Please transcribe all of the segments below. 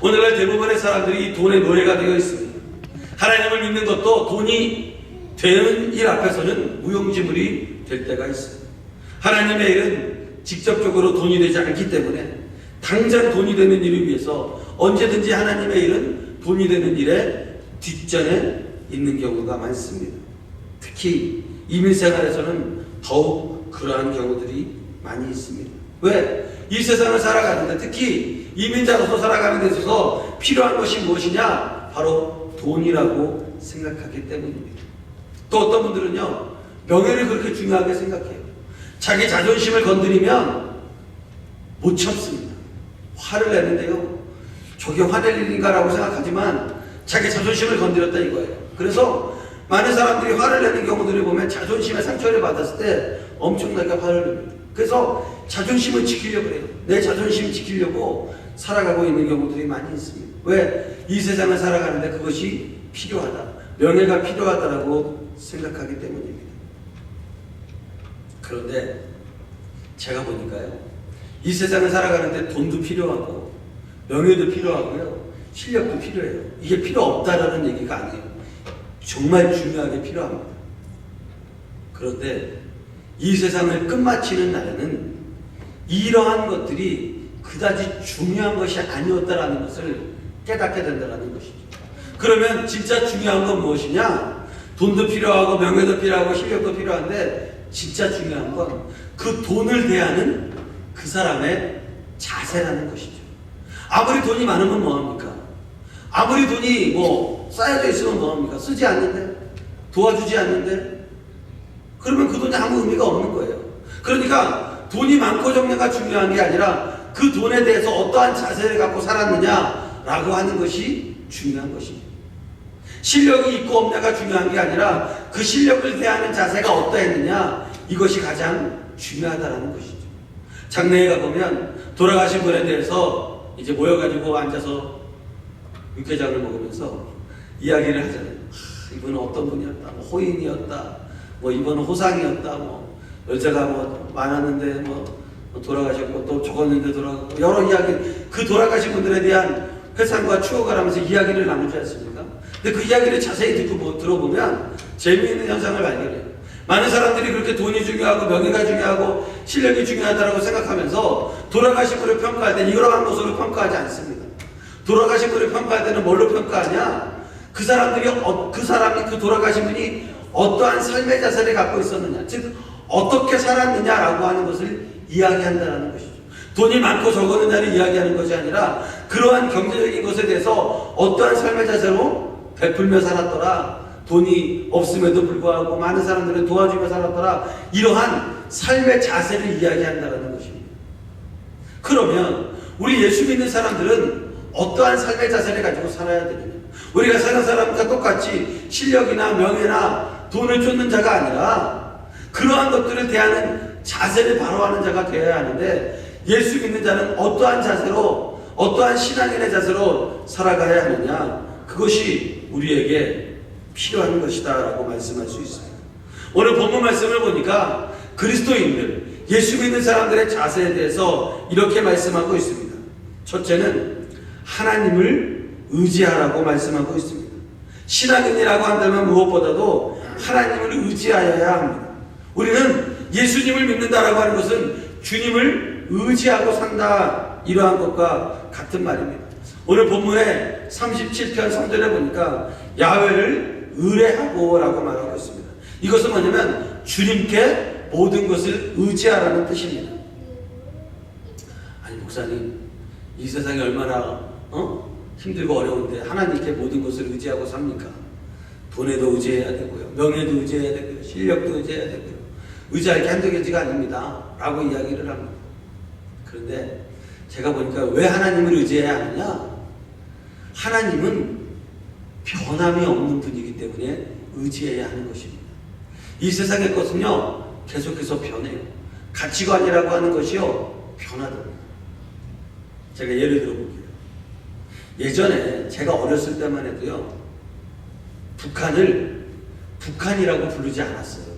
오늘날 대부분의 사람들이 이 돈의 노예가 되어 있습니다. 하나님을 믿는 것도 돈이 되는 일 앞에서는 무용지물이 될 때가 있어요. 하나님의 일은 직접적으로 돈이 되지 않기 때문에 당장 돈이 되는 일을 위해서 언제든지 하나님의 일은 돈이 되는 일에 뒷전에 있는 경우가 많습니다. 특히 이민생활에서는 더욱 그러한 경우들이 많이 있습니다. 왜? 이 세상을 살아가는데 특히 이민자로서 살아가는 데 있어서 필요한 것이 무엇이냐? 바로 돈이라고 생각하기 때문입니다. 또 어떤 분들은요, 명예를 그렇게 중요하게 생각해요. 자기 자존심을 건드리면 못 참습니다. 화를 내는데요, 저게 화낼 일인가라고 생각하지만 자기 자존심을 건드렸다 이거예요. 그래서 많은 사람들이 화를 내는 경우들을 보면 자존심에 상처를 받았을 때 엄청나게 화를 냅니다. 그래서 자존심을 지키려고 해요. 내 자존심 지키려고 살아가고 있는 경우들이 많이 있습니다. 왜? 이 세상을 살아가는데 그것이 필요하다, 명예가 필요하다라고 생각하기 때문입니다. 그런데 제가 보니까요, 이 세상을 살아가는데 돈도 필요하고 명예도 필요하고요, 실력도 필요해요. 이게 필요 없다라는 얘기가 아니에요. 정말 중요하게 필요합니다. 그런데 이 세상을 끝마치는 날에는 이러한 것들이 그다지 중요한 것이 아니었다라는 것을 깨닫게 된다는 것이죠. 그러면 진짜 중요한 건 무엇이냐? 돈도 필요하고 명예도 필요하고 실력도 필요한데 진짜 중요한 건 그 돈을 대하는 그 사람의 자세라는 것이죠. 아무리 돈이 많으면 뭐합니까? 아무리 돈이 쌓여져 있으면 뭐합니까? 쓰지 않는데? 도와주지 않는데? 그러면 그 돈이 아무 의미가 없는 거예요. 그러니까 돈이 많고 적냐가 중요한 게 아니라 그 돈에 대해서 어떠한 자세를 갖고 살았느냐라고 하는 것이 중요한 것입니다. 실력이 있고 없냐가 중요한 게 아니라 그 실력을 대하는 자세가 어떠했느냐, 이것이 가장 중요하다는 것이죠. 장례에 가보면 돌아가신 분에 대해서 이제 모여가지고 앉아서 육개장을 먹으면서 이야기를 하잖아요. 이분은 어떤 분이었다, 호인이었다, 이번은 호상이었다, 여자가 많았는데 돌아가셨고 또 적었는데 돌아가고, 여러 이야기, 그 돌아가신 분들에 대한 회상과 추억을 하면서 이야기를 나누지 않습니까? 근데 그 이야기를 자세히 듣고 들어보면 재미있는 현상을 발견해요. 많은 사람들이 그렇게 돈이 중요하고 명예가 중요하고 실력이 중요하다고 생각하면서 돌아가신 분을 평가할 때 이러한 모습으로 평가하지 않습니다. 돌아가신 분을 평가할 때는 뭘로 평가하냐? 그 사람이 그 돌아가신 분이 어떠한 삶의 자세를 갖고 있었느냐, 즉 어떻게 살았느냐라고 하는 것을 이야기한다는 것이죠. 돈이 많고 적었느냐를 이야기하는 것이 아니라 그러한 경제적인 것에 대해서 어떠한 삶의 자세로 베풀며 살았더라, 돈이 없음에도 불구하고 많은 사람들을 도와주며 살았더라, 이러한 삶의 자세를 이야기한다는 것입니다. 그러면 우리 예수 믿는 사람들은 어떠한 삶의 자세를 가지고 살아야 되느냐? 우리가 사는 사람과 똑같이 실력이나 명예나 돈을 쫓는 자가 아니라 그러한 것들을 대하는 자세를 바로 하는 자가 되어야 하는데, 예수 믿는 자는 어떠한 자세로, 어떠한 신앙인의 자세로 살아가야 하느냐, 그것이 우리에게 필요한 것이다 라고 말씀할 수 있습니다. 오늘 본문 말씀을 보니까 그리스도인들, 예수 믿는 사람들의 자세에 대해서 이렇게 말씀하고 있습니다. 첫째는 하나님을 의지하라고 말씀하고 있습니다. 신앙인이라고 한다면 무엇보다도 하나님을 의지하여야 합니다. 우리는 예수님을 믿는다라고 하는 것은 주님을 의지하고 산다, 이러한 것과 같은 말입니다. 오늘 본문의 37편 3절에 보니까 야훼를 의뢰하고 라고 말하고 있습니다. 이것은 뭐냐면 주님께 모든 것을 의지하라는 뜻입니다. 아니 목사님, 이 세상이 얼마나 힘들고 어려운데 하나님께 모든 것을 의지하고 삽니까? 돈에도 의지해야 되고요, 명예도 의지해야 되고요, 실력도 의지해야 되고요, 의지할 게 한두 가지가 아닙니다 라고 이야기를 합니다. 그런데 제가 보니까 왜 하나님을 의지해야 하느냐? 하나님은 변함이 없는 분이기 때문에 의지해야 하는 것입니다. 이 세상의 것은요, 계속해서 변해요. 가치관이라고 하는 것이요, 변하더라고요. 제가 예를 들어볼게요. 예전에 제가 어렸을 때만 해도요, 북한을 북한이라고 부르지 않았어요.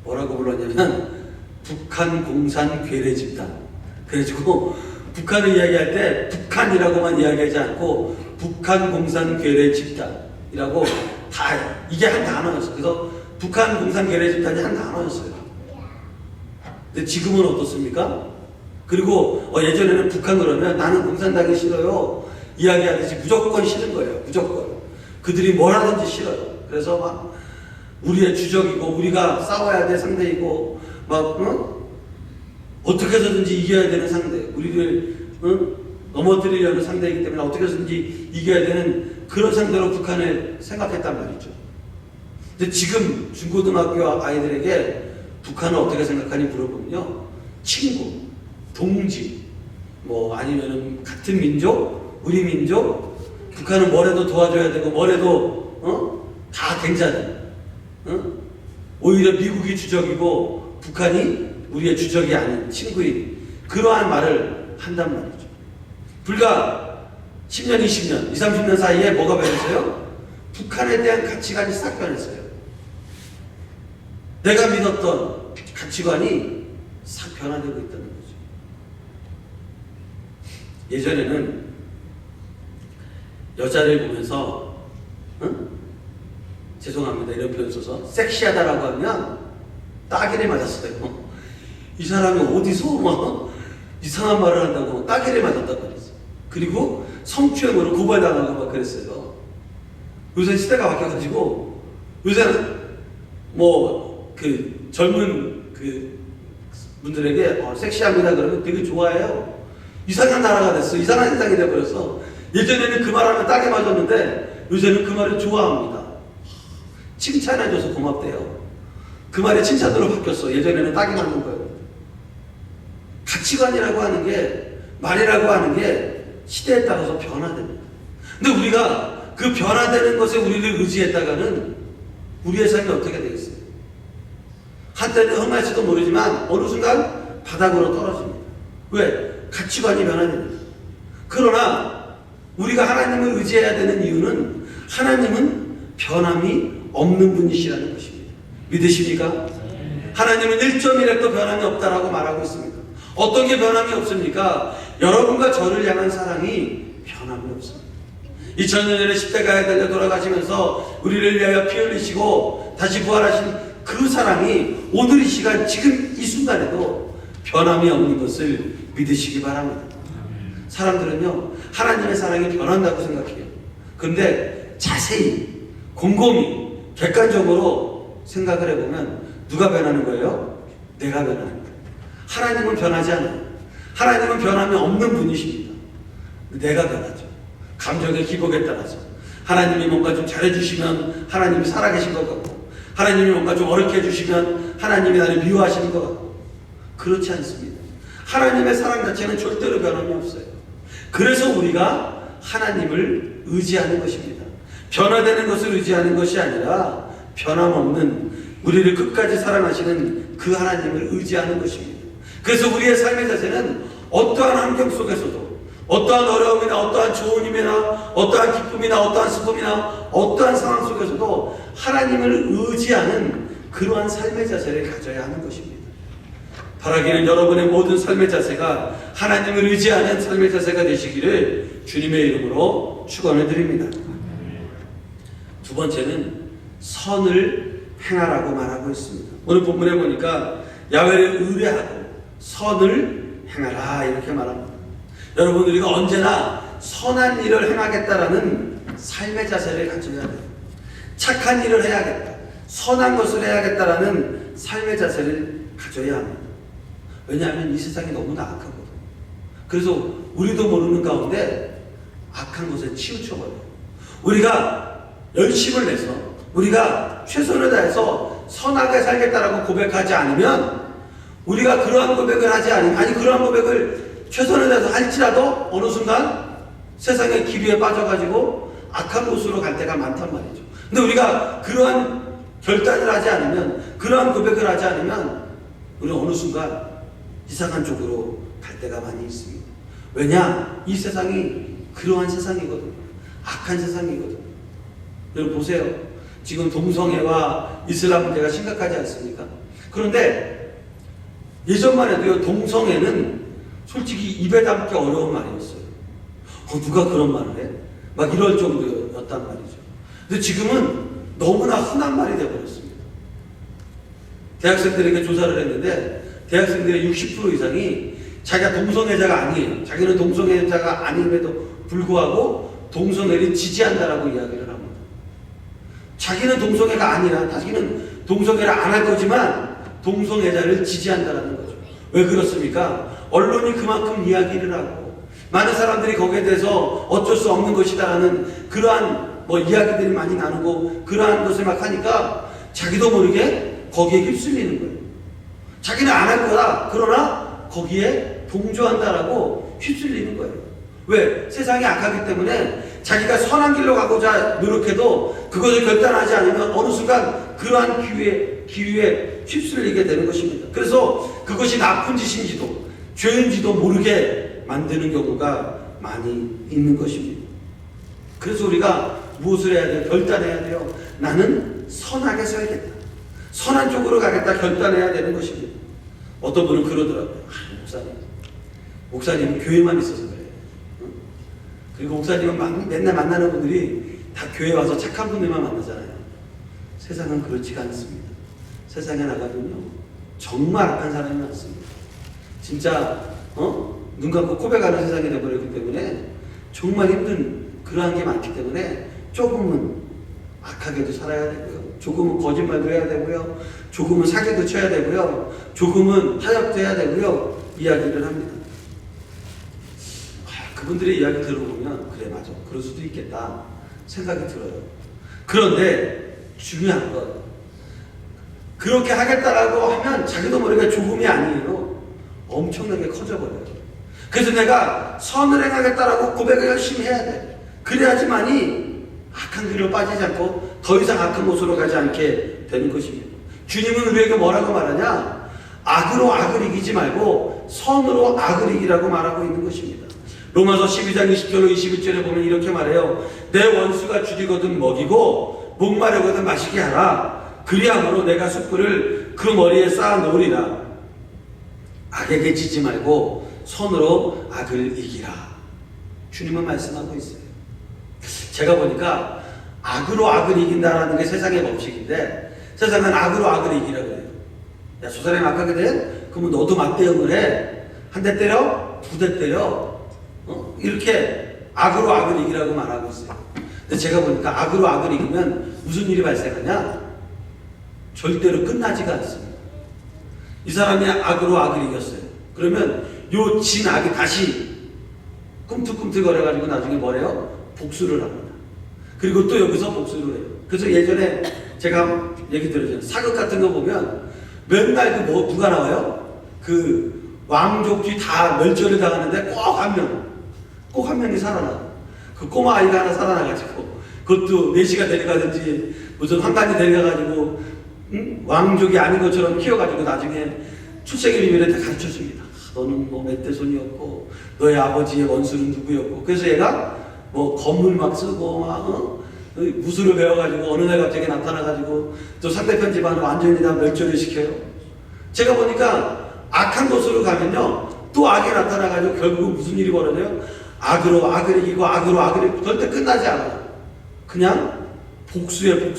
뭐라고 불렀냐면 북한 공산 괴뢰 집단. 그래가지고 북한을 이야기할 때 북한이라고만 이야기하지 않고 북한 공산 괴뢰 집단이라고 다 이게 한 단어였어요. 그래서 북한 공산 괴뢰 집단이 한 단어였어요. 근데 지금은 어떻습니까? 그리고 예전에는 북한 그러면 나는 공산당이 싫어요 이야기하듯이 무조건 싫은 거예요. 무조건 그들이 뭘 하든지 싫어요. 그래서 막 우리의 주적이고 우리가 싸워야 될 상대이고 막 어떻게 해서든지 이겨야 되는 상대, 우리를 넘어뜨리려는 상대이기 때문에 어떻게 해서든지 이겨야 되는 그런 상대로 북한을 생각했단 말이죠. 근데 지금 중고등학교 아이들에게 북한을 어떻게 생각하니 물어보면요, 친구, 동지, 뭐 아니면은 같은 민족, 우리 민족, 북한은 뭐래도 도와줘야 되고 뭐래도 다 괜찮아요. 오히려 미국이 주적이고 북한이 우리의 주적이 아닌 친구인 그러한 말을 한단 말이죠. 불과 10년, 20년, 20, 30년 사이에 뭐가 변했어요? 북한에 대한 가치관이 싹 변했어요. 내가 믿었던 가치관이 싹 변화되고 있다는 거죠. 예전에는 여자를 보면서 죄송합니다 이런 표현 써서 섹시하다라고 하면 따귀를 맞았어요. 이 사람이 어디서 막 이상한 말을 한다고 따귀를 맞았단 말이었어요. 그리고 성추행으로 고발당하고 막 그랬어요. 요새 시대가 바뀌어가지고 요새는 뭐 그 젊은 그 분들에게 섹시합니다 그러면 되게 좋아해요. 이상한 나라가 됐어. 이상한 세상이 돼버렸어. 예전에는 그 말하면 따귀 맞았는데 요새는 그 말을 좋아합니다. 칭찬해줘서 고맙대요. 그 말이 칭찬으로 바뀌었어. 예전에는 따귀 맞는 거예요. 가치관이라고 하는 게, 말이라고 하는 게 시대에 따라서 변화됩니다. 근데 우리가 그 변화되는 것에 우리를 의지했다가는 우리의 삶이 어떻게 되겠어요? 한때는 흥할지도 모르지만 어느 순간 바닥으로 떨어집니다. 왜? 가치관이 변화됩니다. 그러나 우리가 하나님을 의지해야 되는 이유는 하나님은 변함이 없는 분이시라는 것입니다. 믿으십니까? 하나님은 1.1획도 변함이 없다라고 말하고 있습니다. 어떤 게 변함이 없습니까? 여러분과 저를 향한 사랑이 변함이 없습니다. 2000년 전에 십자가에 달려 돌아가시면서 우리를 위하여 피 흘리시고 다시 부활하신 그 사랑이 오늘 이 시간 지금 이 순간에도 변함이 없는 것을 믿으시기 바랍니다. 사람들은요 하나님의 사랑이 변한다고 생각해요. 그런데 자세히 곰곰이 객관적으로 생각을 해보면 누가 변하는 거예요? 내가 변하는 거예요. 하나님은 변하지 않아요. 하나님은 변함이 없는 분이십니다. 내가 변하죠. 감정의 기복에 따라서 하나님이 뭔가 좀 잘해주시면 하나님이 살아계신 것 같고, 하나님이 뭔가 좀 어렵게 해주시면 하나님이 나를 미워하시는 것 같고, 그렇지 않습니다. 하나님의 사랑 자체는 절대로 변함이 없어요. 그래서 우리가 하나님을 의지하는 것입니다. 변화되는 것을 의지하는 것이 아니라 변함없는 우리를 끝까지 사랑하시는 그 하나님을 의지하는 것입니다. 그래서 우리의 삶의 자세는 어떠한 환경 속에서도, 어떠한 어려움이나 어떠한 좋음이나 어떠한 기쁨이나 어떠한 슬픔이나 어떠한 상황 속에서도 하나님을 의지하는 그러한 삶의 자세를 가져야 하는 것입니다. 바라기는 여러분의 모든 삶의 자세가 하나님을 의지하는 삶의 자세가 되시기를 주님의 이름으로 축원을 드립니다. 두 번째는 선을 행하라고 말하고 있습니다. 오늘 본문에 보니까 야훼를 의뢰하고 선을 행하라 이렇게 말합니다. 여러분, 우리가 언제나 선한 일을 행하겠다라는 삶의 자세를 가져야 돼요. 착한 일을 해야겠다, 선한 것을 해야겠다라는 삶의 자세를 가져야 합니다. 왜냐하면 이 세상이 너무나 악하거든요. 그래서 우리도 모르는 가운데 악한 것에 치우쳐버려요. 우리가 열심을 내서, 우리가 최선을 다해서 선하게 살겠다라고 고백하지 않으면, 우리가 그러한 고백을 하지 않으면, 아니 그러한 고백을 최선을 다해서 할지라도 어느 순간 세상의 기류에 빠져가지고 악한 곳으로 갈 때가 많단 말이죠. 근데 우리가 그러한 결단을 하지 않으면, 그러한 고백을 하지 않으면 우리는 어느 순간 이상한 쪽으로 갈 때가 많이 있습니다. 왜냐? 이 세상이 그러한 세상이거든요. 악한 세상이거든요. 여러분 보세요. 지금 동성애와 이슬람 문제가 심각하지 않습니까? 그런데 예전만 해도요, 동성애는 솔직히 입에 담기 어려운 말이었어요. 누가 그런 말을 해? 막 이럴 정도였단 말이죠. 근데 지금은 너무나 흔한 말이 되어버렸습니다. 대학생들에게 조사를 했는데 대학생들의 60% 이상이 자기가 동성애자가 아니에요. 자기는 동성애자가 아님에도 불구하고 동성애를 지지한다라고 이야기를 합니다. 자기는 동성애가 아니라 자기는 동성애를 안 할 거지만 동성애자를 지지한다라는 거죠. 왜 그렇습니까? 언론이 그만큼 이야기를 하고 많은 사람들이 거기에 대해서 어쩔 수 없는 것이다라는 그러한 이야기들이 많이 나누고 그러한 것을 막 하니까 자기도 모르게 거기에 휩쓸리는 거예요. 자기는 안 할 거다. 그러나 거기에 동조한다라고 휩쓸리는 거예요. 왜? 세상이 악하기 때문에 자기가 선한 길로 가고자 노력해도 그것을 결단하지 않으면 어느 순간 그러한 기류에 휩쓸리게 되는 것입니다. 그래서 그것이 나쁜 짓인지도 죄인지도 모르게 만드는 경우가 많이 있는 것입니다. 그래서 우리가 무엇을 해야 돼요? 결단해야 돼요. 나는 선하게 살겠다. 선한 쪽으로 가겠다. 결단해야 되는 것입니다. 어떤 분은 그러더라고요. 목사님은 교회만 있어서 그래요. 그리고 목사님은 맨날 만나는 분들이 다 교회 와서 착한 분들만 만나잖아요. 세상은 그렇지가 않습니다. 세상에 나가면요 정말 악한 사람이 많습니다. 진짜 눈 감고 고백하는 세상이 되어버렸기 때문에 정말 힘든 그러한 게 많기 때문에 조금은 악하게도 살아야 되고요. 조금은 거짓말도 해야 되고요. 조금은 사기도 쳐야 되고요. 조금은 타협도 해야 되고요. 이야기를 합니다. 그분들의 이야기 들어보면 그래 맞아 그럴 수도 있겠다 생각이 들어요. 그런데 중요한 건 그렇게 하겠다라고 하면 자기도 모르게 조금이 아니에요. 엄청나게 커져버려요. 그래서 내가 선을 행하겠다라고 고백을 열심히 해야 돼. 그래야지만이 악한 길로 빠지지 않고 더 이상 악한 곳으로 가지 않게 되는 것입니다. 주님은 우리에게 뭐라고 말하냐? 악으로 악을 이기지 말고 선으로 악을 이기라고 말하고 있는 것입니다. 로마서 12장 20절로 21절에 보면 이렇게 말해요. 내 원수가 줄이거든 먹이고 목마르거든 마시게 하라. 그리함으로 내가 숯불을 그 머리에 쌓아 놓으리라. 악에게 지지 말고 선으로 악을 이기라. 주님은 말씀하고 있어요. 제가 보니까 악으로 악을 이긴다라는 게 세상의 법칙인데 세상은 악으로 악을 이기라 그래요. 야, 저 사람이 악하게 돼? 그러면 너도 맞대응을 해. 한 대 때려? 두 대 때려? 이렇게 악으로 악을 이기라고 말하고 있어요. 근데 제가 보니까 악으로 악을 이기면 무슨 일이 발생하냐? 절대로 끝나지가 않습니다. 이 사람이 악으로 악을 이겼어요. 그러면 요 진 악이 다시 꿈틀꿈틀거려가지고 나중에 뭐래요? 복수를 합니다. 그리고 또 여기서 복수를 해요. 그래서 예전에 제가 얘기 들었잖아요. 사극 같은 거 보면 맨날 누가 나와요? 그 왕족 뒤 다 멸절을 당하는데 꼭 한 명이 살아나. 그 꼬마 아이가 하나 살아나가지고 그것도 4시가 데려가든지 무슨 한간이 데려가가지고 왕족이 아닌 것처럼 키워가지고 나중에 출생의 비밀을 다 가르쳐줍니다. 너는 멧돼손이었고 너의 아버지의 원수는 누구였고 그래서 얘가 건물 막 쓰고 무술을 배워가지고 어느 날 갑자기 나타나가지고 또 상대편 집안을 완전히 다 멸절을 시켜요. 제가 보니까 악한 곳으로 가면요 또 악이 나타나가지고 결국 무슨 일이 벌어져요? 악으로 악을 이기고 악으로 악을 이기고 절대 끝나지 않아요. 그냥 복수예요.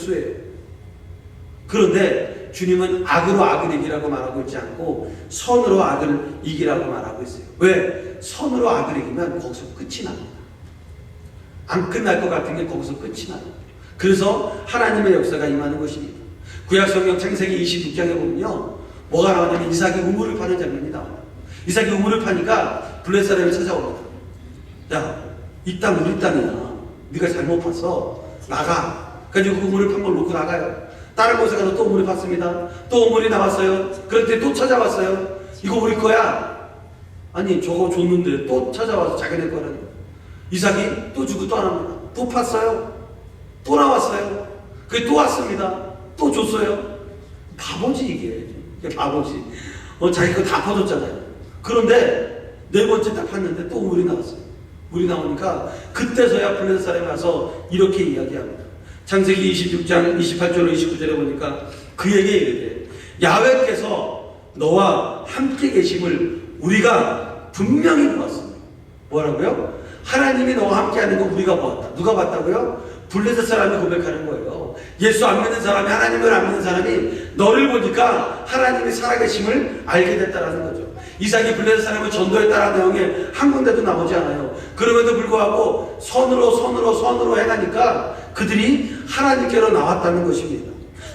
그런데 주님은 악으로 악을 이기라고 말하고 있지 않고 선으로 악을 이기라고 말하고 있어요. 왜? 선으로 악을 이기면 거기서 끝이 납니다. 안 끝날 것 같은 게 거기서 끝이 나요. 그래서 하나님의 역사가 임하는 것입니다. 구약성경 창세기 26장에 보면요 뭐가 나오냐면 이삭이 우물을 파는 장면이 나와요. 이삭이 우물을 파니까 블레셋 사람이 찾아옵니다. 야, 이 땅 우리 땅이야. 네가 잘못 팠어. 나가. 그래가지고 그 우물을 판 걸 놓고 나가요. 다른 곳에 가서 또 우물을 팠습니다. 또 우물이 나왔어요. 그런데 또 찾아왔어요. 이거 우리 거야. 아니 저거 줬는데 또 찾아와서 자기네 거라는 거야. 이삭이 또 주고 또 안 합니다. 또 팠어요. 또 나왔어요. 그게 또 왔습니다. 또 줬어요. 바보지 이게 바보지. 자기 거 다 퍼줬잖아요. 그런데 4번째 딱 팠는데 또 물이 나왔어요. 물이 나오니까 그때서야 블레셋 사람이 와서 이렇게 이야기합니다. 창세기 26장 28절로 29절에 보니까 그에게 이르되 야훼께서 너와 함께 계심을 우리가 분명히 보았습니다. 뭐라고요? 하나님이 너와 함께하는 거 우리가 보았다. 누가 봤다고요? 블레셋 사람이 고백하는 거예요. 예수 안 믿는 사람이, 하나님을 안 믿는 사람이 너를 보니까 하나님이 살아계심을 알게 됐다라는 거죠. 이삭이 블레셋 사람을 전도했다라는 내용이 한 군데도 나오지 않아요. 그럼에도 불구하고 선으로 행하니까 그들이 하나님께로 나왔다는 것입니다.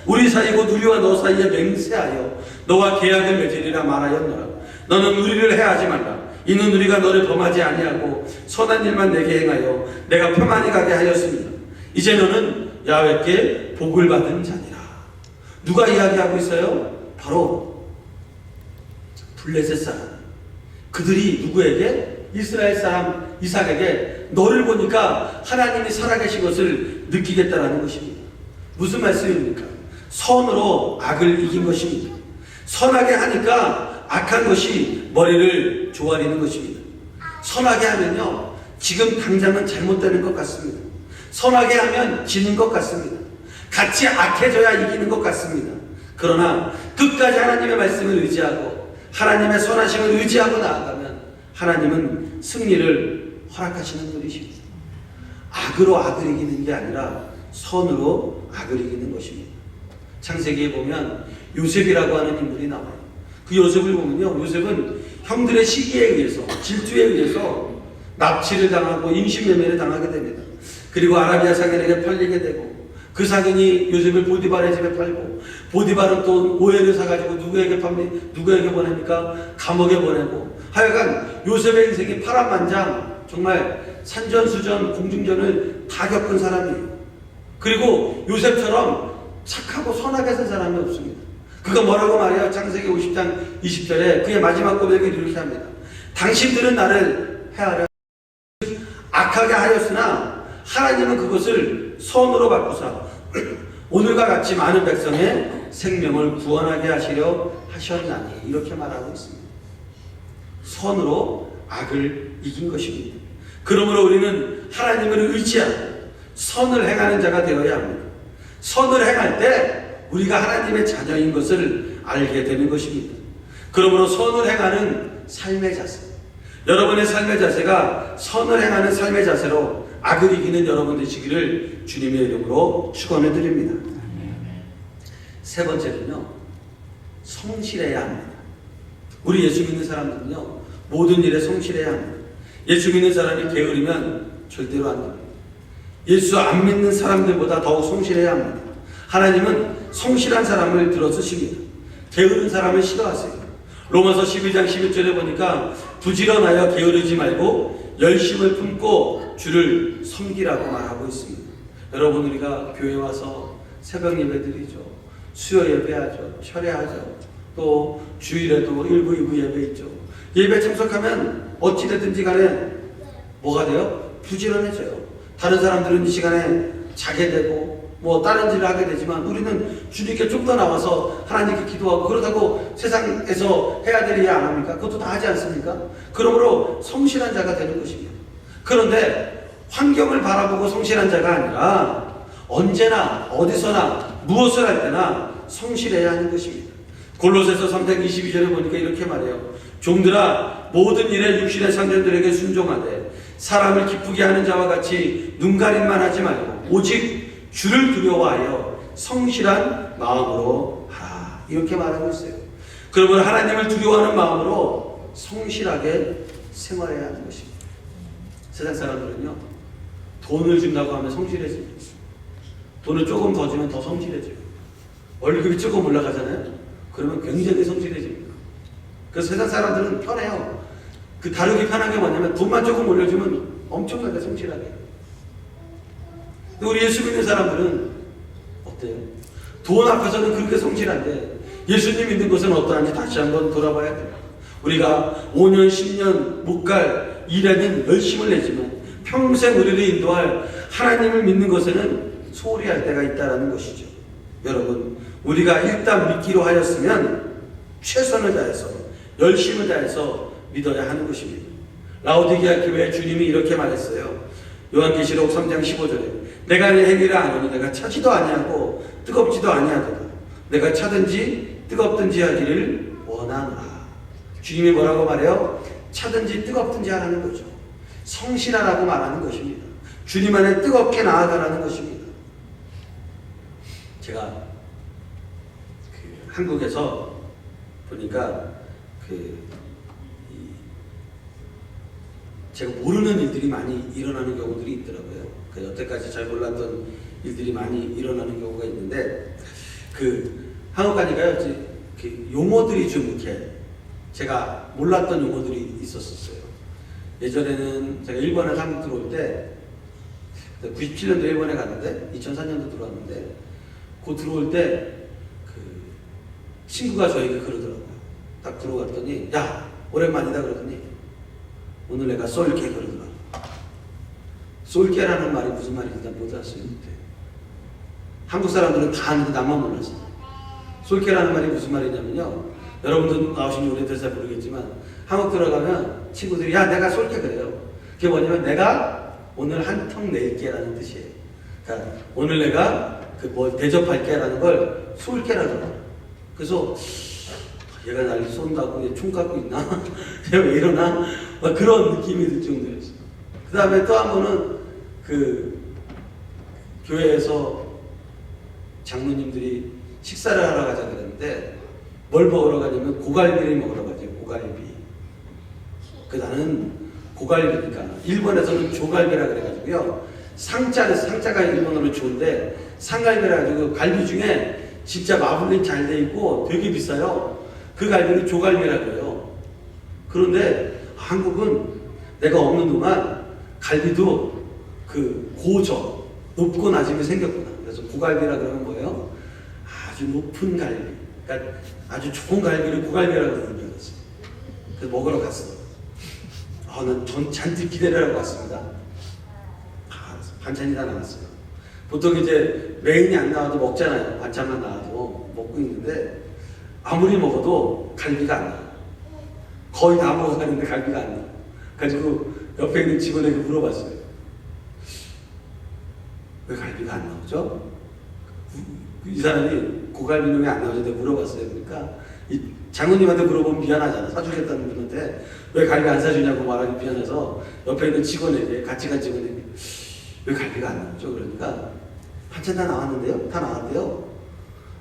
우리 사이고 누리와 너 사이에 맹세하여 너와 계약을 맺으리라 말하였노라. 너는 우리를 해하지 말라. 이는 우리가 너를 범하지 아니하고 선한 일만 내게 행하여 내가 평안히 가게 하였습니다. 이제 너는 야훼께 복을 받은 자니라. 누가 이야기하고 있어요? 바로 블레셋 사람. 그들이 누구에게? 이스라엘 사람 이삭에게 너를 보니까 하나님이 살아계신 것을 느끼겠다라는 것입니다. 무슨 말씀입니까? 선으로 악을 이긴 것입니다. 선하게 하니까 악한 것이 머리를 조아리는 것입니다. 선하게 하면요, 지금 당장은 잘못되는 것 같습니다. 선하게 하면 지는 것 같습니다. 같이 악해져야 이기는 것 같습니다. 그러나 끝까지 하나님의 말씀을 의지하고 하나님의 선하심을 의지하고 나아가면 하나님은 승리를 허락하시는 분이십니다. 악으로 악을 이기는 게 아니라 선으로 악을 이기는 것입니다. 창세기에 보면 요셉이라고 하는 인물이 나와요. 그 요셉을 보면요, 요셉은 형들의 시기에 의해서, 질투에 의해서 납치를 당하고 임신매매를 당하게 됩니다. 그리고 아라비아 상인에게 팔리게 되고, 그 상인이 요셉을 보디발의 집에 팔고, 보디발은 또 오해를 사가지고 누구에게 보냅니까? 감옥에 보내고, 하여간 요셉의 인생이 파란만장, 정말 산전수전 공중전을 다 겪은 사람이에요. 그리고 요셉처럼 착하고 선하게 산 사람이 없습니다. 그가 뭐라고 말해요? 창세기 50장 20절에 그의 마지막 고백을 이렇게 합니다. 당신들은 나를 해하려 악하게 하였으나 하나님은 그것을 선으로 바꾸사 오늘과 같이 많은 백성의 생명을 구원하게 하시려 하셨나니, 이렇게 말하고 있습니다. 선으로 악을 이긴 것입니다. 그러므로 우리는 하나님을 의지하고 선을 행하는 자가 되어야 합니다. 선을 행할 때 우리가 하나님의 자녀인 것을 알게 되는 것입니다. 그러므로 선을 행하는 삶의 자세, 여러분의 삶의 자세가 선을 행하는 삶의 자세로 악을 이기는 여러분 되시기를 주님의 이름으로 축원해 드립니다. 세 번째는요, 성실해야 합니다. 우리 예수 믿는 사람들은요, 모든 일에 성실해야 합니다. 예수 믿는 사람이 게으르면 절대로 안 됩니다. 예수 안 믿는 사람들보다 더욱 성실해야 합니다. 하나님은 성실한 사람을 들어쓰십니다. 게으른 사람을 싫어하세요. 로마서 12장 11절에 보니까 부지런하여 게으르지 말고 열심을 품고 주를 섬기라고 말하고 있습니다. 여러분, 우리가 교회 와서 새벽 예배 드리죠. 수요 예배하죠. 철회하죠. 또 주일에도 1부, 2부 예배 있죠. 예배 참석하면 어찌되든지 간에 뭐가 돼요? 부지런해져요. 다른 사람들은 이 시간에 자게 되고 다른 일을 하게 되지만 우리는 주님께 좀 더 나와서 하나님께 기도하고, 그렇다고 세상에서 해야 될 일 안 합니까? 그것도 다 하지 않습니까? 그러므로 성실한 자가 되는 것입니다. 그런데 환경을 바라보고 성실한 자가 아니라 언제나 어디서나 무엇을 할 때나 성실해야 하는 것입니다. 골로새서 3장 22절에 보니까 이렇게 말해요. 종들아, 모든 일에 육신의 상전들에게 순종하되 사람을 기쁘게 하는 자와 같이 눈가림만 하지 말고 오직 주를 두려워하여 성실한 마음으로 하라, 이렇게 말하고 있어요. 그러면 하나님을 두려워하는 마음으로 성실하게 생활해야 하는 것입니다. 세상 사람들은요, 돈을 준다고 하면 성실해집니다. 돈을 조금 더 주면 더 성실해져요. 월급이 조금 올라가잖아요. 그러면 굉장히 성실해집니다. 그래서 세상 사람들은 편해요. 그 다루기 편한 게 뭐냐면 돈만 조금 올려주면 엄청나게 성실하게. 우리 예수 믿는 사람들은 어때요? 돈 앞에서는 그렇게 성실한데 예수님 믿는 것은 어떠한지 다시 한번 돌아봐야 돼요. 우리가 5년, 10년 못 갈 일에는 열심을 내지만 평생 우리를 인도할 하나님을 믿는 것에는 소홀히 할 때가 있다는 것이죠. 여러분, 우리가 일단 믿기로 하였으면 최선을 다해서 열심을 다해서 믿어야 하는 것입니다. 라오디게아 교회에 주님이 이렇게 말했어요. 요한계시록 3장 15절에 내가 내 행위를 아노니 내가 차지도 아니하고 뜨겁지도 아니하도다. 내가 차든지 뜨겁든지 하기를 원하노라. 주님이 뭐라고 말해요? 차든지 뜨겁든지 하라는 거죠. 성실하라고 말하는 것입니다. 주님 안에 뜨겁게 나아가라는 것입니다. 제가 한국에서 보니까 제가 모르는 일들이 많이 일어나는 경우들이 있더라고요. 여태까지 잘 몰랐던 일들이 많이 일어나는 경우가 있는데, 한국 가니까요, 용어들이 좀 이렇게 제가 몰랐던 용어들이 있었어요. 예전에는 제가 일본에 한국 들어올 때, 97년도 일본에 갔는데, 2004년도 들어왔는데, 들어올 때 친구가 저에게 그러더라고요. 딱 들어갔더니, 야, 오랜만이다 그러더니, 오늘 내가 쏠게 그러더라고요. 쏠게라는 말이 무슨 말인지 난 못 알았어요. 한국 사람들은 다 아는데 나만 몰랐어요. 쏠게라는 말이 무슨 말이냐면요, 여러분도 나오신 지 오래돼서 모르겠지만 한국 들어가면 친구들이 야 내가 쏠게 그래요. 그게 뭐냐면 내가 오늘 한턱 낼게라는 뜻이에요. 그러니까 오늘 내가 뭘 대접할게라는 걸 쏠게라고 해요. 그래서 얘가 날 쏜다고 얘 총 갖고 있나? 얘 왜 이러나? 막 그런 느낌이 들 정도였어요. 그 다음에 또 한 번은 교회에서 장로님들이 식사를 하러 가자 그랬는데 뭘 먹으러 가냐면 고갈비를 먹으러 가죠. 고갈비. 나는 고갈비니까 일본에서는 조갈비라 그래가지고요. 상자가 일본어로 좋은데 상갈비라 가지고 갈비 중에 진짜 마블링 잘 돼 있고 되게 비싸요. 그 갈비는 조갈비라고 해요. 그런데 한국은 내가 없는 동안 갈비도 고저 높고 낮음이 생겼구나. 그래서 고갈비라 그러면 뭐예요? 아주 높은 갈비. 그러니까 아주 좋은 갈비를 고갈비라고 그러는 줄 알았어요. 그래서 먹으러 갔어요. 난 잔뜩 기대를 하고 왔습니다. 반찬이 다 나왔어요. 보통 이제 메인이 안 나와도 먹잖아요. 반찬만 나와도 먹고 있는데 아무리 먹어도 갈비가 안 나와요. 거의 다 먹어가는데 갈비가 안 나와요. 그래가지고 옆에 있는 직원에게 물어봤어요. 왜 갈비가 안 나오죠? 이 사람이 고갈비는 왜 안 나오죠? 내가 물어봤어요. 그러니까 이 장모님한테 물어보면 미안하잖아. 사주겠다는 분한테 왜 갈비 안 사주냐고 말하기 미안해서 옆에 있는 직원에게, 같이 간 직원에게 왜 갈비가 안 나오죠? 그러니까 반찬 다 나왔는데요? 다 나왔대요?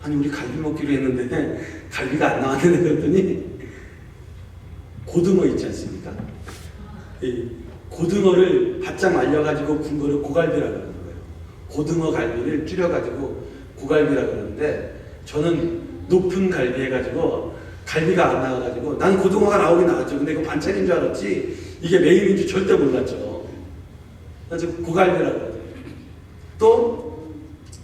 아니 우리 갈비 먹기로 했는데 갈비가 안 나왔는데 그랬더니 고등어 있지 않습니까? 이 고등어를 바짝 말려가지고 군 거를 고갈비라고 하는 거예요. 고등어 갈비를 줄여가지고 고갈비라고 그러는데 저는 높은 갈비 해가지고 갈비가 안 나와가지고 난 고등어가 나오긴 나왔죠. 근데 이거 반찬인 줄 알았지 이게 메인인 줄 절대 몰랐죠. 그래서 고갈비라고 하죠. 또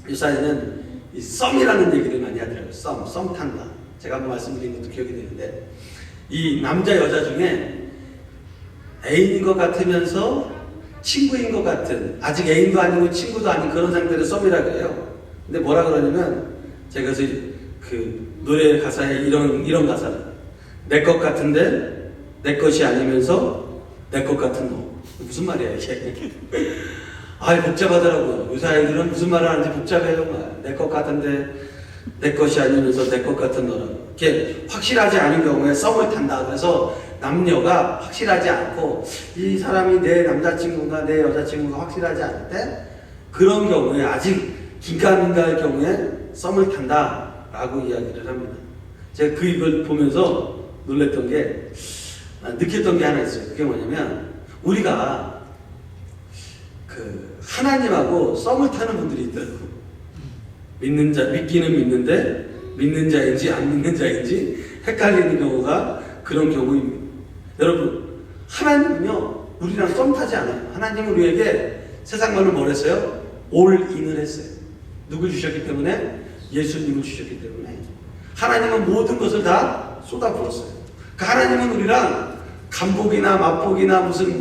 요사이는 이 썸이라는 얘기를 많이 하더라고요. 썸 탄다. 제가 한번 말씀드린 것도 기억이 되는데 이 남자 여자 중에 애인인 것 같으면서 친구인 것 같은 아직 애인도 아니고 친구도 아닌 그런 상태를 썸이라고 해요. 근데 뭐라 그러냐면 제가 노래 가사에 이런 가사를 내 것 같은데 내 것이 아니면서 내 것 같은 너. 무슨 말이야 이게? 복잡하더라고요. 요새 아이들은 무슨 말을 하는지 복잡해요 정말. 내 것 같은데 내 것이 아니면서 내 것 같은 너라고. 이렇게 확실하지 않은 경우에 썸을 탄다. 그래서 남녀가 확실하지 않고 이 사람이 내 남자친구인가 내 여자친구가 확실하지 않을 때 그런 경우에 아직 긴가민가할 경우에 썸을 탄다라고 이야기를 합니다. 제가 이걸 보면서 놀랬던 게 느꼈던 게 하나 있어요. 그게 뭐냐면 우리가 하나님하고 썸을 타는 분들이 있더라고요. 믿기는 믿는데 믿는 자인지 안 믿는 자인지 헷갈리는 경우가 그런 경우입니다. 여러분 하나님은요 우리랑 썸 타지 않아요. 하나님은 우리에게 세상 말로 뭘 했어요? 올인을 했어요. 누굴 주셨기 때문에? 예수님을 주셨기 때문에 하나님은 모든 것을 다 쏟아부었어요. 하나님은 우리랑 간복이나 맛복이나 무슨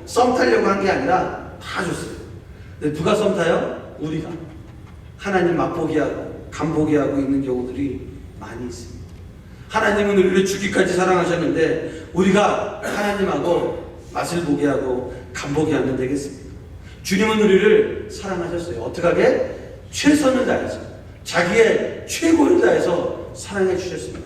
썸 타려고 한 게 아니라 다 줬어요. 근데 누가 썸 타요? 우리가. 하나님 맛보기하고 간보기하고 있는 경우들이 많이 있습니다. 하나님은 우리를 죽기까지 사랑하셨는데 우리가 하나님하고 맛을 보게 하고 간보게 하면 되겠습니까? 주님은 우리를 사랑하셨어요. 어떻게 하게? 최선을 다해서 자기의 최고를 다해서 사랑해 주셨습니다.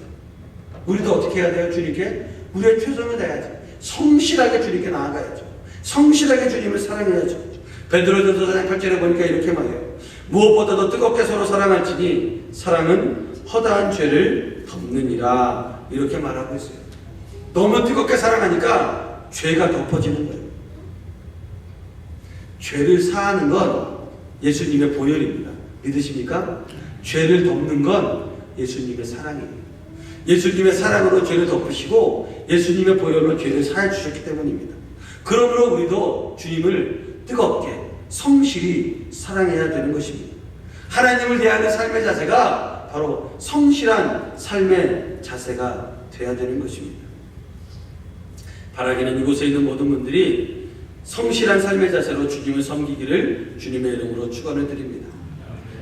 우리도 어떻게 해야 돼요? 주님께? 우리의 최선을 다해야지. 성실하게 주님께 나아가야죠. 성실하게 주님을 사랑해야죠. 베드로전서 4장 8절에 보니까 이렇게 말해요. 무엇보다도 뜨겁게 서로 사랑할지니 사랑은 허다한 죄를 덮느니라. 이렇게 말하고 있어요. 너무 뜨겁게 사랑하니까 죄가 덮어지는 거예요. 죄를 사하는 건 예수님의 보혈입니다. 믿으십니까? 죄를 덮는 건 예수님의 사랑이에요. 예수님의 사랑으로 죄를 덮으시고 예수님의 보혈로 죄를 사해 주셨기 때문입니다. 그러므로 우리도 주님을 뜨겁게 성실히 사랑해야 되는 것입니다. 하나님을 대하는 삶의 자세가 바로 성실한 삶의 자세가 되어야 되는 것입니다. 바라기는 이곳에 있는 모든 분들이 성실한 삶의 자세로 주님을 섬기기를 주님의 이름으로 축원을 드립니다.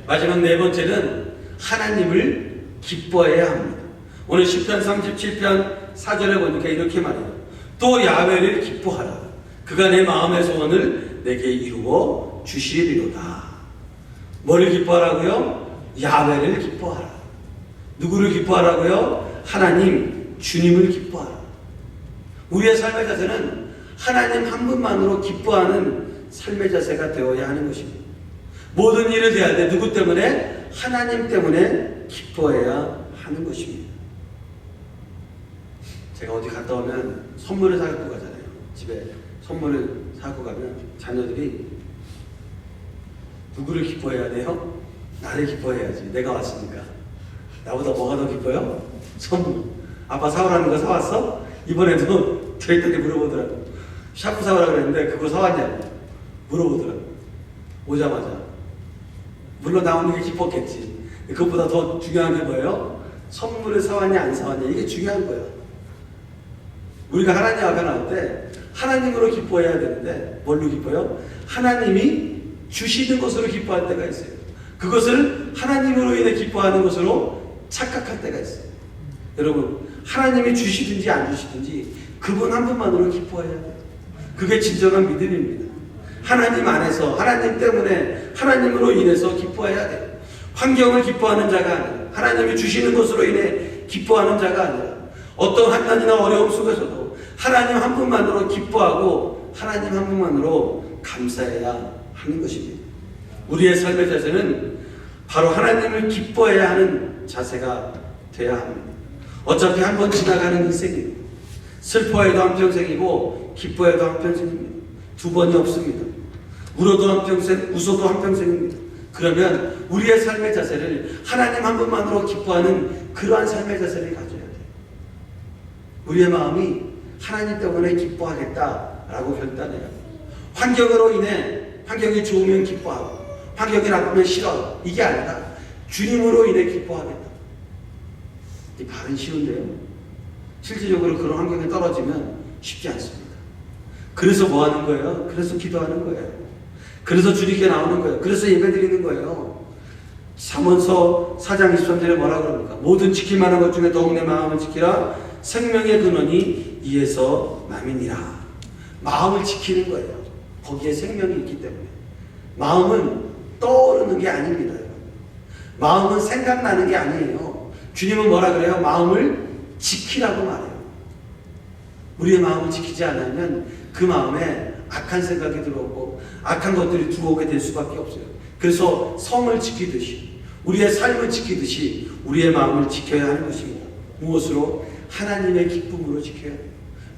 마지막 네 번째는 하나님을 기뻐해야 합니다. 오늘 시편 37편 4절에 보니까 이렇게 말해요. 또 야훼를 기뻐하라. 그가 내 마음의 소원을 내게 이루어 주시리로다. 뭐를 기뻐하라고요? 야훼를 기뻐하라. 누구를 기뻐하라고요? 하나님, 주님을 기뻐하라. 우리의 삶의 자세는 하나님 한 분만으로 기뻐하는 삶의 자세가 되어야 하는 것입니다. 모든 일을 대할 때 누구 때문에? 하나님 때문에 기뻐해야 하는 것입니다. 제가 어디 갔다 오면 선물을 사갖고 가잖아요. 집에 선물을 사갖고 가면 자녀들이 누구를 기뻐해야 돼요? 나를 기뻐해야지. 내가 왔으니까. 나보다 뭐가 더 기뻐요? 선물. 아빠 사오라는 거 사왔어? 이번에도 저희들이 물어보더라고. 샤프 사오라 그랬는데 그거 사왔냐고 물어보더라고. 오자마자. 물론 나오는 게 기뻤겠지. 그것보다 더 중요한 게 뭐예요? 선물을 사왔냐 안 사왔냐. 이게 중요한 거예요. 우리가 하나님 앞에 나올 때 하나님으로 기뻐해야 되는데 뭘로 기뻐요? 하나님이 주시는 것으로 기뻐할 때가 있어요. 그것을 하나님으로 인해 기뻐하는 것으로 착각할 때가 있어요. 여러분, 하나님이 주시든지 안 주시든지 그분 한 분만으로 기뻐해야 돼요. 그게 진정한 믿음입니다. 하나님 안에서, 하나님 때문에, 하나님으로 인해서 기뻐해야 돼요. 환경을 기뻐하는 자가 아니라, 하나님이 주시는 것으로 인해 기뻐하는 자가 아니라, 어떤 환난이나 어려움 속에서도 하나님 한 분만으로 기뻐하고 하나님 한 분만으로 감사해야 하는 것입니다. 우리의 삶의 자세는 바로 하나님을 기뻐해야 하는 자세가 되어야 합니다. 어차피 한 번 지나가는 인생입니다. 슬퍼해도 한평생이고 기뻐해도 한평생입니다. 두 번이 없습니다. 울어도 한평생, 웃어도 한평생입니다. 그러면 우리의 삶의 자세를 하나님 한 분만으로 기뻐하는 그러한 삶의 자세를 가져야 돼요. 우리의 마음이 하나님 때문에 기뻐하겠다라고 결단해요. 환경으로 인해 환경이 좋으면 기뻐하고 환경이 나쁘면 싫어. 이게 아니라 주님으로 인해 기뻐하겠다. 이 말은 쉬운데요. 실질적으로 그런 환경에 떨어지면 쉽지 않습니다. 그래서 뭐 하는 거예요? 그래서 기도하는 거예요. 그래서 주님께 나오는 거예요. 그래서 예배 드리는 거예요. 잠언서 4장 23절에 뭐라 그럽니까? 모든 지킬 만한 것 중에 더욱 내 마음을 지키라. 생명의 근원이 이에서 남이니라. 마음을 지키는 거예요. 거기에 생명이 있기 때문에. 마음은 떠오르는 게 아닙니다. 마음은 생각나는 게 아니에요. 주님은 뭐라 그래요? 마음을 지키라고 말해요. 우리의 마음을 지키지 않으면 그 마음에 악한 생각이 들어오고 악한 것들이 들어오게 될 수밖에 없어요. 그래서 성을 지키듯이 우리의 삶을 지키듯이 우리의 마음을 지켜야 하는 것입니다. 무엇으로? 하나님의 기쁨으로 지켜야 돼요.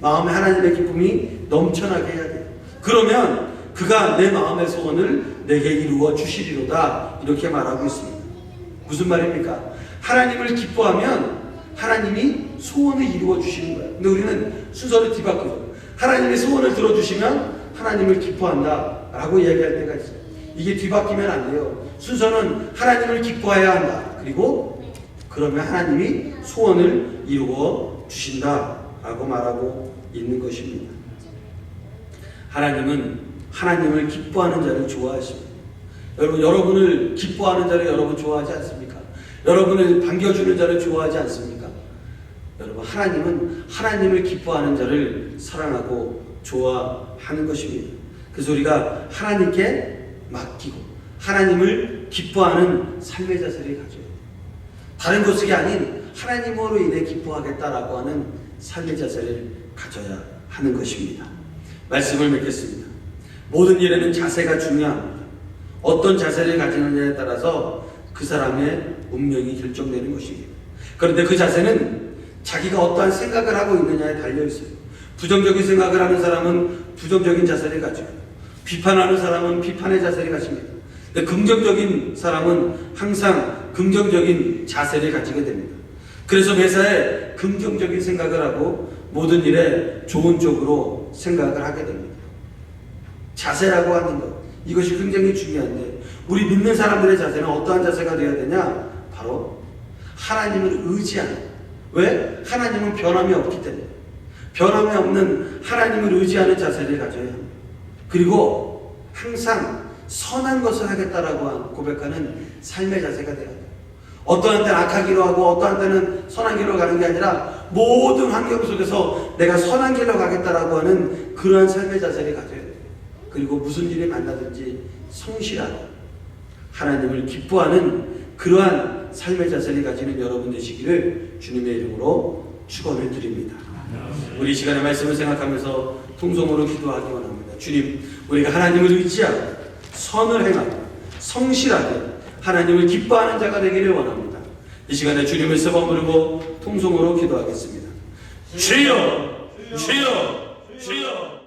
마음에 하나님의 기쁨이 넘쳐나게 해야 돼요. 그러면 그가 내 마음의 소원을 내게 이루어 주시리로다. 이렇게 말하고 있습니다. 무슨 말입니까? 하나님을 기뻐하면 하나님이 소원을 이루어 주시는 거예요. 근데 우리는 순서를 뒤바꾸죠. 하나님의 소원을 들어주시면 하나님을 기뻐한다 라고 이야기할 때가 있어요. 이게 뒤바뀌면 안 돼요. 순서는 하나님을 기뻐해야 한다. 그리고 그러면 하나님이 소원을 이루어 주신다 라고 말하고 있는 것입니다. 하나님은 하나님을 기뻐하는 자를 좋아하십니다. 여러분, 여러분을 기뻐하는 자를 여러분 좋아하지 않습니까? 여러분을 반겨주는 자를 좋아하지 않습니까? 여러분, 하나님은 하나님을 기뻐하는 자를 사랑하고 좋아하는 것입니다. 그래서 우리가 하나님께 맡기고 하나님을 기뻐하는 삶의 자세를 가져야 돼요. 다른 것이 아닌 하나님으로 인해 기뻐하겠다라고 하는 삶의 자세를 가져야 합니다. 하는 것입니다. 말씀을 맺겠습니다. 모든 일에는 자세가 중요합니다. 어떤 자세를 가지느냐에 따라서 그 사람의 운명이 결정되는 것입니다. 그런데 그 자세는 자기가 어떠한 생각을 하고 있느냐에 달려있어요. 부정적인 생각을 하는 사람은 부정적인 자세를 가지고, 비판하는 사람은 비판의 자세를 가집니다. 근데 긍정적인 사람은 항상 긍정적인 자세를 가지게 됩니다. 그래서 매사에 긍정적인 생각을 하고 모든 일에 좋은 쪽으로 생각을 하게 됩니다. 자세라고 하는 것, 이것이 굉장히 중요한데, 우리 믿는 사람들의 자세는 어떠한 자세가 되어야 되냐? 바로 하나님을 의지하는. 왜? 하나님은 변함이 없기 때문에. 변함이 없는 하나님을 의지하는 자세를 가져야 합니다. 그리고 항상 선한 것을 하겠다라고 고백하는 삶의 자세가 되어야 돼요. 어떠한 때는 악하기로 하고 어떠한 때는 선한 길로 가는 게 아니라 모든 환경 속에서 내가 선한 길로 가겠다라고 하는 그러한 삶의 자세를 가져야 돼요. 그리고 무슨 일이 만나든지 성실하게 하나님을 기뻐하는 그러한 삶의 자세를 가지는 여러분 되시기를 주님의 이름으로 축원을 드립니다. 우리 시간의 말씀을 생각하면서 통성으로 기도하기 원합니다. 주님, 우리가 하나님을 의지하고 선을 행하고 성실하게 하나님을 기뻐하는 자가 되기를 원합니다. 이 시간에 주님을 세번 부르고 통성으로 기도하겠습니다. 주여, 주여, 주여.